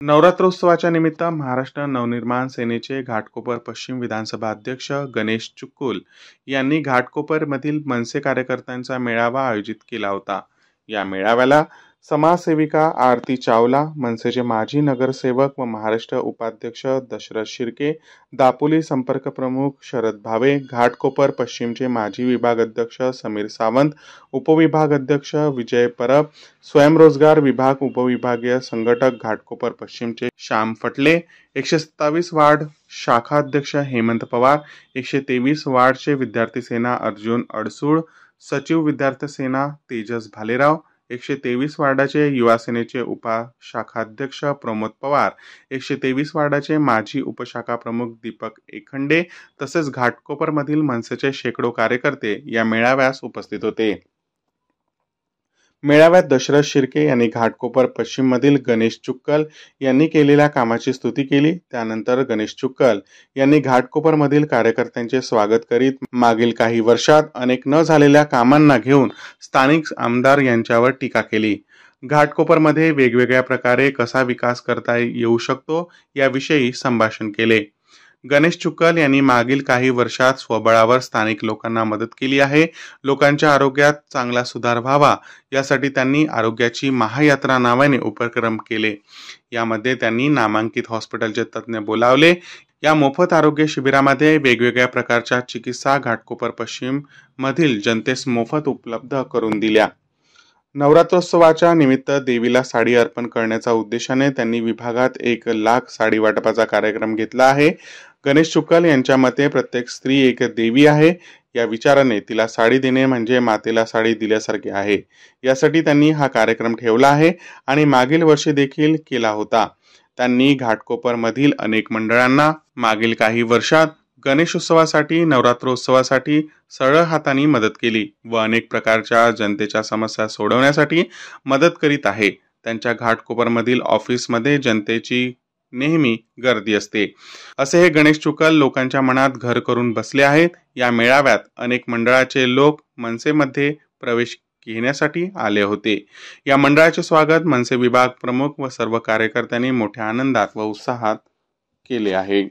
नवरात्रोत्सवाच्या निमित्त महाराष्ट्र नवनिर्माण सेनेचे घाटकोपर पश्चिम विधानसभा अध्यक्ष गणेश चुक्कुल यांनी घाटकोपरमधील मनसे कार्यकर्त्यांचा मेळावा आयोजित केला होता। या मेळाव्याला समाजसेविका आरती चावला, मनसेचे माजी नगरसेवक व महाराष्ट्र उपाध्यक्ष दशरथ शिर्के, दापोली संपर्क प्रमुख शरद भावे, घाटकोपर पश्चिमचे माजी विभाग अध्यक्ष समीर सावंत, उपविभाग अध्यक्ष विजय परब, स्वयंरोजगार विभाग उपविभागीय संघटक घाटकोपर पश्चिमचे श्याम फटले, 127 वार्ड शाखा अध्यक्ष हेमंत पवार, 123 वार्डचे विद्यार्थी सेना अर्जुन अडसूळ, सचिव विद्यार्थी सेना तेजस भालेराव, 123 वार्डाचे युवा सेनेचे उपशाखाध्यक्ष प्रमोद पवार, 123 वार्डाचे माजी उपशाखा प्रमुख दीपक एखंडे तसेच घाटकोपरमधील मनसेचे शेकडो कार्यकर्ते या मेळाव्यास उपस्थित होते। मेळाव्यात दशरथ शिर्के यांनी घाटकोपर पश्चिम मधील गणेश चुक्कल यांनी केलेल्या कामाची स्तुती केली। त्यानंतर गणेश चुक्कल यांनी घाटकोपर मधील कार्यकर्त्यांचे स्वागत करीत मागील काही वर्षात अनेक न झालेल्या कामांना घेऊन स्थानिक आमदार यांच्यावर टीका केली। घाटकोपरमध्ये वेगवेगळ्या प्रकारे कसा विकास करता येऊ शकतो याविषयी संभाषण केले। गणेश चुक्कल यांनी मागील काही वर्षात स्वबळावर स्थानिक लोकांना मदत केली आहे। लोकांच्या आरोग्यात चांगला सुधार व्हावा यासाठी त्यांनी आरोग्याची महायात्रा नावाने उपक्रम केले। यामध्ये त्यांनी नामांकित हॉस्पिटलचे तज्ञ बोलावले। या मोफत आरोग्य शिबिरामध्ये वेगवेगळ्या प्रकारच्या चिकित्सा घाटकोपर पश्चिम मधील जनतेस मोफत उपलब्ध करून दिल्या। नवरात्रोत्सवाच्या निमित्त देवीला साडी अर्पण करण्याच्या उद्देशाने त्यांनी विभागात 1 लाख साडी वाटपाचा कार्यक्रम घेतला आहे। गणेश चुक्कल यांच्या मते प्रत्येक स्त्री एक देवी आहे। या विचाराने तिला साडी देणे म्हणजे मातेला साडी दिल्यासारखे आहे। यासाठी त्यांनी हा कार्यक्रम ठेवला आहे आणि मागील वर्षी देखील केला होता। त्यांनी घाटकोपर मधील अनेक मंडळांना मागील काही वर्षात गणेशोत्सवासाठी नवरात्रोत्सवासाठी सरळ हाताने मदत केली व अनेक प्रकारच्या जनतेच्या समस्या सोडवण्यासाठी मदत करीत आहे। त्यांच्या घाटकोपरमधील ऑफिसमध्ये जनतेची नेहमी गर्दी असते, असे हे गणेश चुक्कल लोकांच्या मनात घर करून बसले आहेत। या मेळाव्यात अनेक मंडळाचे लोक मनसेमध्ये प्रवेश घेण्यासाठी आले होते। या मंडळाचे स्वागत मनसे विभाग प्रमुख व सर्व कार्यकर्त्यांनी मोठ्या आनंदात व उत्साहात केले आहे।